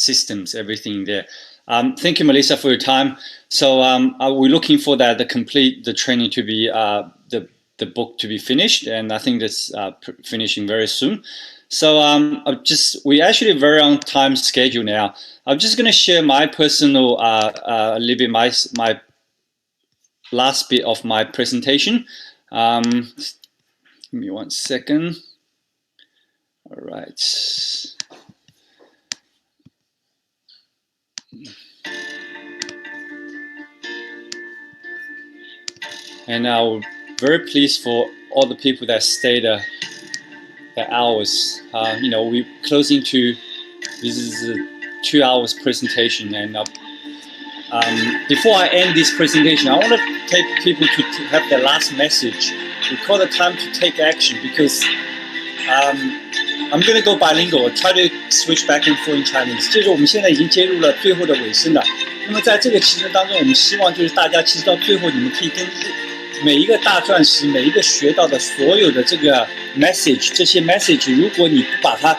systems, everything there. Thank you, Melissa, for your time. So we're looking for the training to be the book to be finished, and I think that's finishing very soon. So we're actually very on time schedule now. I'm just going to share my personal a little bit my last bit of my presentation. Give me 1 second. All right. And I'm very pleased for all the people that stayed the hours. You know, we're closing to, this is a 2 hours presentation, and before I end this presentation, I want to take people to have the last message. We call the time to take action, because I'm going to go bilingual, try to switch back and forth in Chinese. 就是我们现在已经接入了最后的尾声了。那么在这个其实当中，我们希望就是大家其实到最后，你们可以跟每一个大钻石，每一个学到的所有的这个 message， 这些 message， 如果你不把它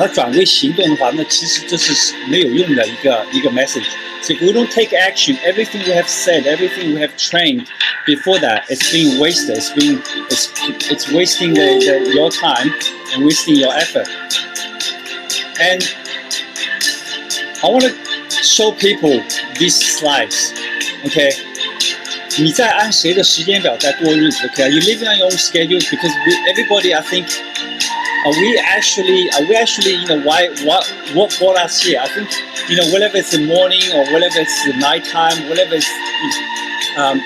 转为行动的话，那其实这是没有用的一个 message。So if we don't take action, everything we have said, everything we have trained before that, it's being wasted. It's wasting your time and wasting your effort. And I want to show people these slides. Okay, 你在按谁的时间表在过日子 ？Okay, are you living on your own schedule? Because everybody, I think, are we actually, you know, what brought us here? I think, you know, whether it's the morning or whether it's the nighttime, whatever it's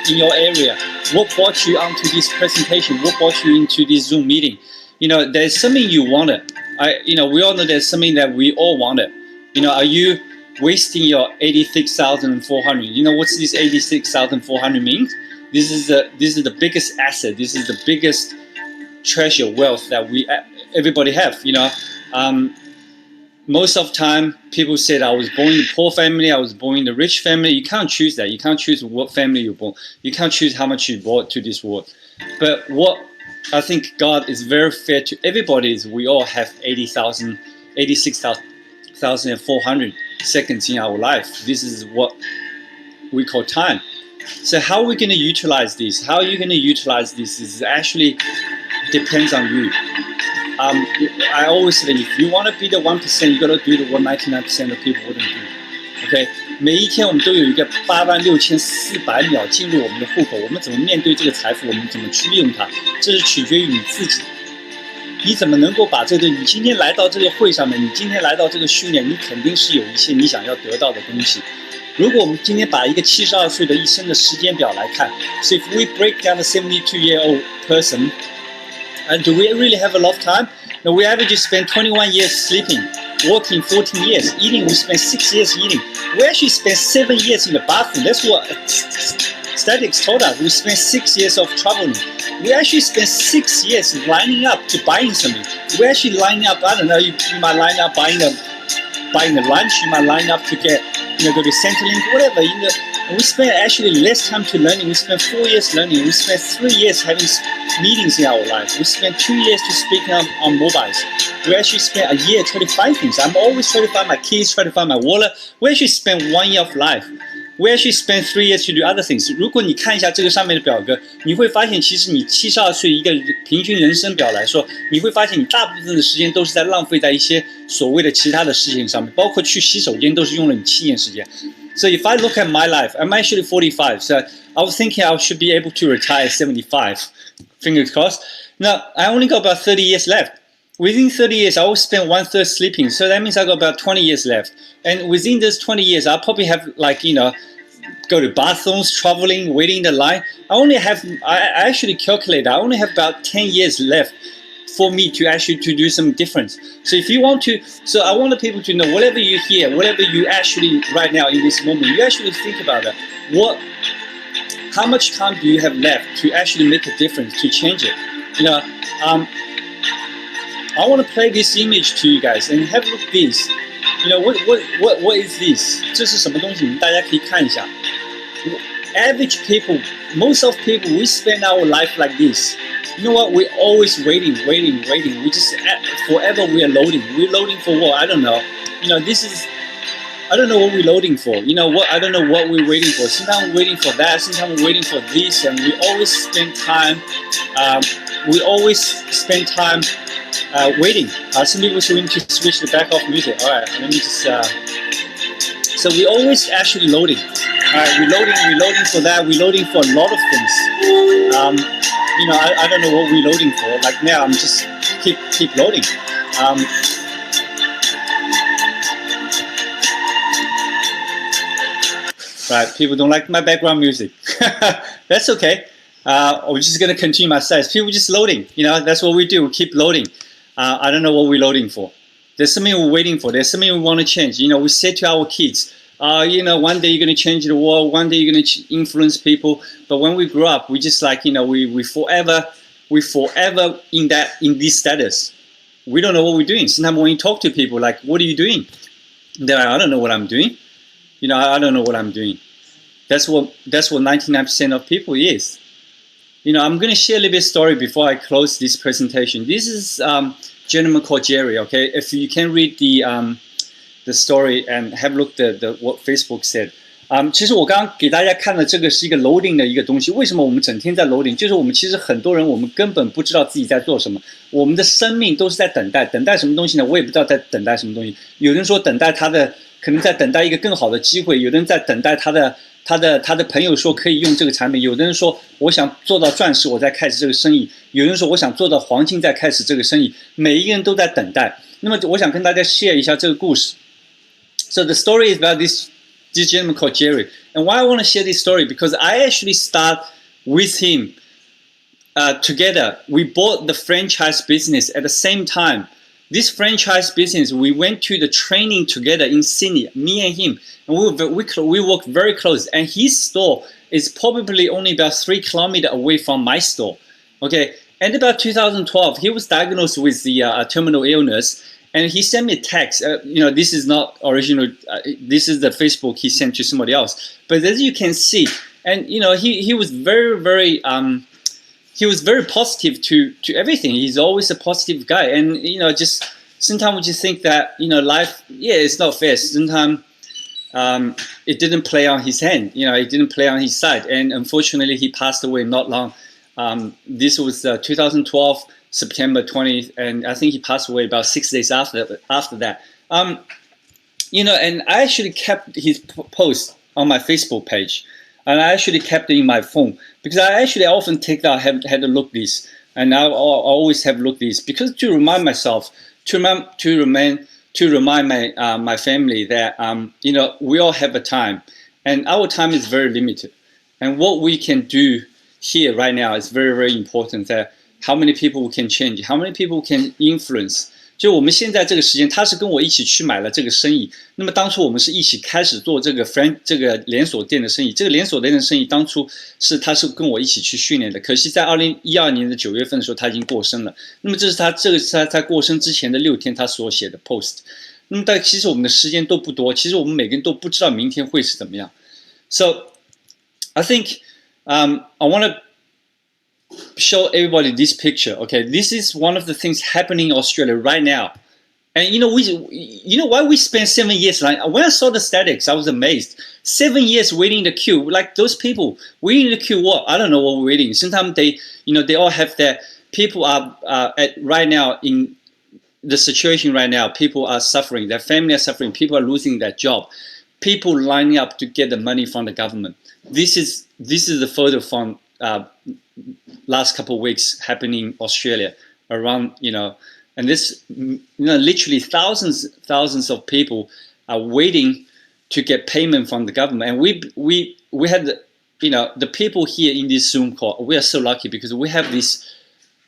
in your area, what brought you onto this presentation? What brought you into this Zoom meeting? You know, there's something you wanted. You know, we all know there's something that we all wanted. You know, are you wasting your 86,400? You know, what's this 86,400 means? This is the biggest asset. This is the biggest treasure wealth that everybody have. You know, most of the time people said I was born in a poor family, I was born in a rich family. You can't choose that. You can't choose what family you're born. You can't choose how much you brought to this world. But what I think God is very fair to everybody is we all have 86,400 seconds in our life. This is what we call time. So how are we going to utilize this? How are you going to utilize this is actually depends on you. I always say if you want to be the 1%, you got to do what 99% of people wouldn't do. Okay, 每一天我们都有一个86400秒进入我们的户口，我们怎么面对这个财富，我们怎么去利用它，这是取决于你自己。你怎么能够把这个？你今天来到这个会上面，你今天来到这个训练，你肯定是有一些你想要得到的东西。如果我们今天把一个72岁的一生的时间表来看 ，so if we break down a 72-year-old person, and do we really have a lot of time? No, we average spend 21 years sleeping, working 14 years, eating. We spend 6 years eating. We actually spend 7 years in the bathroom. That's what statistics told us. We spend 6 years of traveling. We actually spend 6 years lining up to buying something. We actually lining up. I don't know. You might line up buying a lunch. You might line up to get, you know, go to Centrelink, whatever. You know, and we spend actually less time to learning. We spend 4 years learning. We spend 3 years having meetings in our life. We spend 2 years to speak on mobiles. We actually spend a year trying to find things. I'm always trying to find my keys, trying to find my wallet. We actually spend 1 year of life. We actually spend 3 years to do other things. 如果你看一下这个上面的表格，你会发现，其实你72岁一个平均人生表来说，你会发现你大部分的时间都是在浪费在一些所谓的其他的事情上面，包括去洗手间都是用了你7年时间。So if I look at my life, I'm actually 45. So I was thinking I should be able to retire at 75. Fingers crossed. Now I only got about 30 years left. Within 30 years, I will spend 1/3 sleeping. So that means I got about 20 years left. And within those 20 years, I'll probably have, like, you know, go to bathrooms, traveling, waiting in the line. I actually calculate, I only have about 10 years left for me to actually to do some difference. So if you want to, so I want the people to know, whatever you hear, whatever you actually right now in this moment, you actually think about that. How much time do you have left to actually make a difference, to change it? You know, I want to play this image to you guys and have a look at this. You know, what is this? 这是什么东西？大家可以看一下。Average people, most of people, we spend our life like this. You know what? We're always waiting. We just forever we are loading. We're loading for what? I don't know. You know, this is I don't know what we're loading for. You know what? I don't know what we're waiting for. Sometimes we're waiting for that. Sometimes we're waiting for this, and we always spend time. Waiting. Some people say we need to switch the back off music. All right, let me just. So we always actually loading. All right, we're loading for that. We're loading for a lot of things. You know, I don't know what we're loading for. Like now, I'm just keep loading. Right, people don't like my background music. That's okay. We're just gonna continue my slides. People just loading. You know, that's what we do. We keep loading. I don't know what we're loading for. There's something we're waiting for. There's something we want to change. You know, we say to our kids, you know, one day you're going to change the world. One day you're going to influence people. But when we grow up, we just like, you know, we forever in this status. We don't know what we're doing. Sometimes when you talk to people, like, what are you doing? They're like, I don't know what I'm doing. You know, I don't know what I'm doing. That's what 99% of people is. You know, I'm going to share a little bit of story before I close this presentation. This is gentleman called Jerry. Okay, if you can read the story and have a look at what Facebook said. 其实我刚刚给大家看的这个是一个 loading 的一个东西。为什么我们整天在 loading？ 就是我们其实很多人我们根本不知道自己在做什么。我们的生命都是在等待，等待什么东西呢？我也不知道在等待什么东西。有人说等待他的，可能在等待一个更好的机会；有人在等待他的朋友说可以用这个产品；有的人说我想做到钻石，我再开始这个生意；有人说我想做到黄金，再开始这个生意。每一个人都在等待。那么我想跟大家 share 一下这个故事。So the story is about this gentleman called Jerry. And why I want to share this story, because I actually start with him together. We bought the franchise business at the same time. This franchise business, we went to the training together in Sydney, me and him. And we worked very close. And his store is probably only about 3 kilometers away from my store. Okay. And about 2012, he was diagnosed with the terminal illness. And he sent me a text. You know, this is not original. This is the Facebook he sent to somebody else. But as you can see, and you know, he was very positive to everything. He's always a positive guy. And you know, just sometimes we just think that, you know, life, yeah, it's not fair. Sometimes it didn't play on his hand. You know, it didn't play on his side. And unfortunately, he passed away not long. This was 2012. September 20th, and I think he passed away about 6 days after that. You know, and I actually kept his post on my Facebook page, and I actually kept it in my phone because I often take that, had a look this, and I always have looked this because to remind myself, to remind my family that you know, we all have a time, and our time is very limited, and what we can do here right now is very important. That how many people can change? How many people can influence? 就我们现在这个时间，他是跟我一起去买了这个生意。那么当初我们是一起开始做这个连锁店的生意。这个连锁店的生意当初他是跟我一起去训练的。可惜在2012年的9月份的时候，他已经过生了。那么这是他在过生之前的6天他所写的 post。那么但其实我们的时间都不多，其实我们每个人都不知道明天会是怎么样。So I think I want to show everybody this picture. Okay, this is one of the things happening in Australia right now. And you know why we spent 7 years? Like when I saw the statistics, I was amazed. 7 years waiting in the queue, like those people waiting in the queue. What? I don't know what we're waiting. Sometimes they all have their people are right now in the situation right now. People are suffering. Their family are suffering. People are losing their job. People lining up to get the money from the government. This is the photo from last couple of weeks happening in Australia around, you know, and this, you know, literally thousands of people are waiting to get payment from the government. And we had, you know, the people here in this Zoom call, we are so lucky because we have this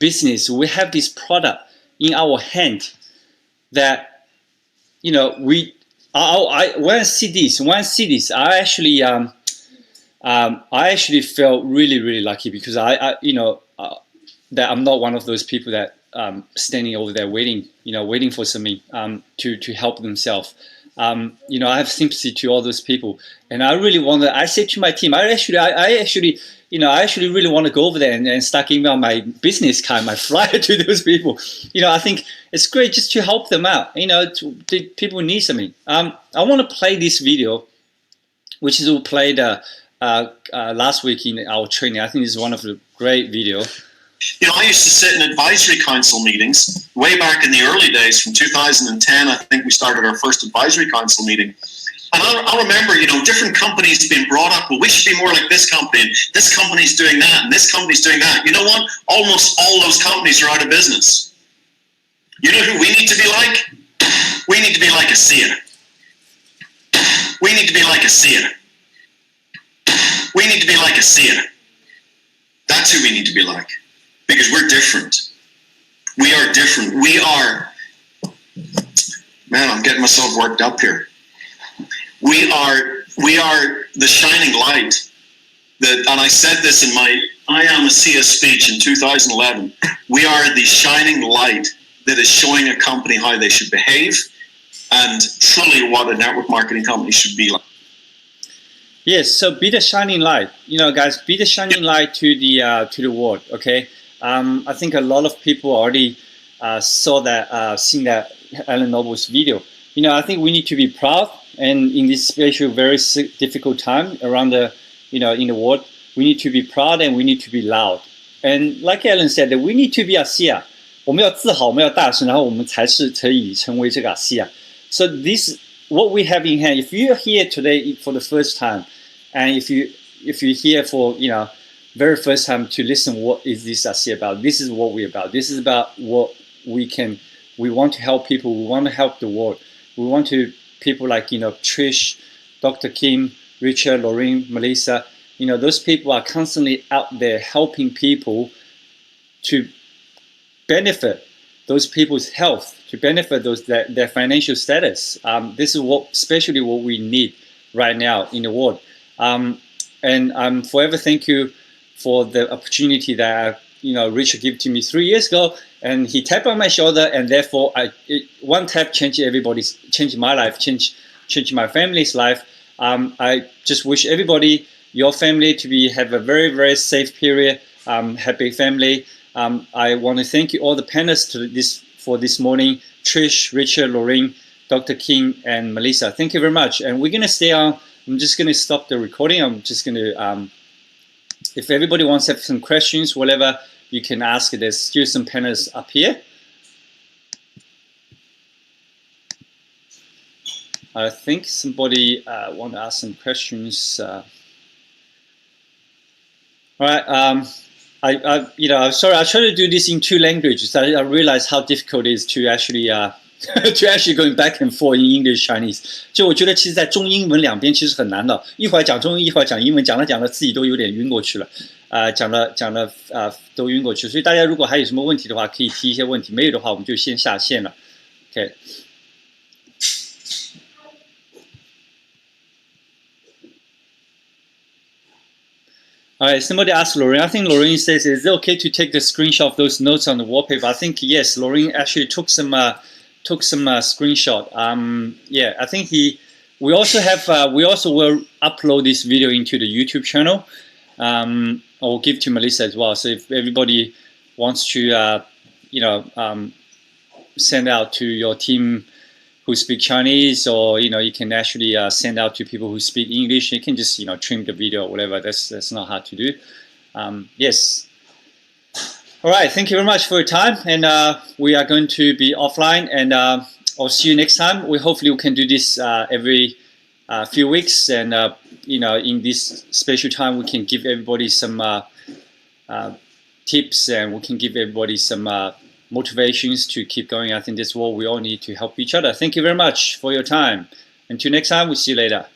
business, we have this product in our hand that, you know, when I see this, I actually felt really lucky because I you know, that I'm not one of those people that standing over there waiting for something to help themselves. You know, I have sympathy to all those people, and I really I said to my team, I actually I actually really want to go over there and start giving out my business card, my flyer to those people. I think it's great just to help them out. People need something. I want to play this video, which is we played last week in our training. I think this is one of the great video. I used to sit in advisory council meetings way back in the early days from 2010. I think we started our first advisory council meeting. And I remember, different companies being brought up, well, we should be more like this company, and this company's doing that, and this company's doing that. You know what? Almost all those companies are out of business. You know who we need to be like? We need to be like ASEA. We need to be like ASEA. We need to be like ASEA. That's who we need to be like. Because we're different. We are different. We are, man, I'm getting myself worked up here. We are the shining light. And I said this in my I Am ASEA speech in 2011. We are the shining light that is showing a company how they should behave and truly what a network marketing company should be like. Yes, so be the shining light. Guys, be the shining light to the world. Okay, I think a lot of people already seen that Alan Noble's video. I think we need to be proud, and in this special, very difficult time around the, in the world, we need to be proud and we need to be loud. And like Alan said, that we need to be ASEA. 我们要自豪，我们要大声，然后我们才是可以成为这个ASEA. So this, what we have in hand. If you're here today for the first time, and if you're here for very first time to listen, what is this ASEA about? This is what we're about. This is about what we want to help people. We want to help the world. We want to people like Trish, Dr. Kim, Richard, Lorraine, Melissa. Those people are constantly out there helping people to benefit those people's health, to benefit their financial status. This is especially what we need right now in the world. And I'm forever thank you for the opportunity that Richard gave to me 3 years ago, and he tapped on my shoulder, and therefore one tap changed my life, changed my family's life. I just wish everybody, your family, to have a very, very safe period, happy family. I want to thank you all the panelists for this morning, Trish, Richard, Lorraine, Dr. King, and Melissa. Thank you very much. And we're going to stay on. I'm just going to stop the recording. I'm just going to, if everybody wants to have some questions, whatever, you can ask. There's still some panelists up here. I think somebody want to ask some questions. All right. I'm sorry. I try to do this in 2 languages. I realize how difficult it is to actually to actually going back and forth in English, Chinese. 就我觉得其实在中英文两边其实很难的，一会儿讲中文，一会儿讲英文，讲着自己都有点晕过去了，讲了都晕过去。所以大家如果还有什么问题的话，可以提一些问题，没有的话我们就先下线了。OK。All right, somebody asked Lorraine. I think Lorraine says, is it okay to take the screenshot of those notes on the wallpaper? I think yes, Lorraine actually took some screenshot. Yeah, I think we also will upload this video into the YouTube channel. I will give to Melissa as well. So if everybody wants to, send out to your team who speak Chinese, or you can actually send out to people who speak English. You can just trim the video or whatever. That's not hard to do. Yes. All right. Thank you very much for your time, and we are going to be offline, and I'll see you next time. Hopefully we can do this every few weeks, and in this special time we can give everybody some tips, and we can give everybody some motivations to keep going. I think that's what we all need to help each other. Thank you very much for your time. Until next time, we'll see you later.